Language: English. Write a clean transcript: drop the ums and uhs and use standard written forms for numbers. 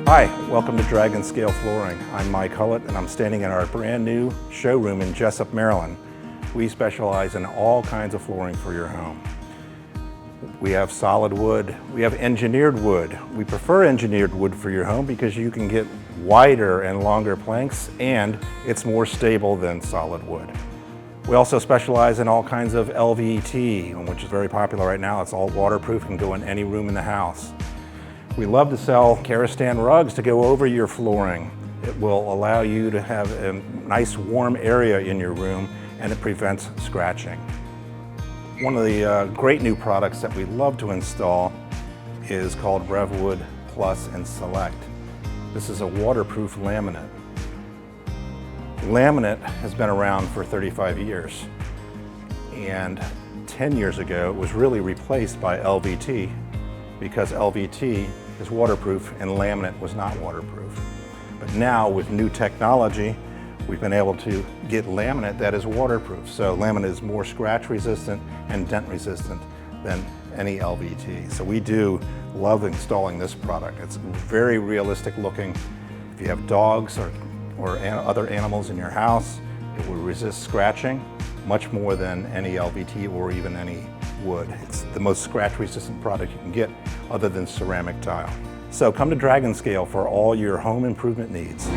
Hi, welcome to Dragon Scale Flooring. I'm Mike Hullett and I'm standing in our brand new showroom in Jessup, Maryland. We specialize in all kinds of flooring for your home. We have solid wood, we have engineered wood. We prefer engineered wood for your home because you can get wider and longer planks and it's more stable than solid wood. We also specialize in all kinds of LVT, which is very popular right now. It's all waterproof and can go in any room in the house. We love to sell Karastan rugs to go over your flooring. It will allow you to have a nice warm area in your room and it prevents scratching. One of the great new products that we love to install is called REV Wood Plus and Select. This is a waterproof laminate. Laminate has been around for 35 years and 10 years ago it was really replaced by LVT because LVT is waterproof and laminate was not waterproof. But now with new technology, we've been able to get laminate that is waterproof. So laminate is more scratch resistant and dent resistant than any LVT. So we do love installing this product. It's very realistic looking. If you have dogs or other animals in your house, it will resist scratching much more than any LVT or even any wood. It's the most scratch resistant product you can get other than ceramic tile. So come to Dragon Scale for all your home improvement needs.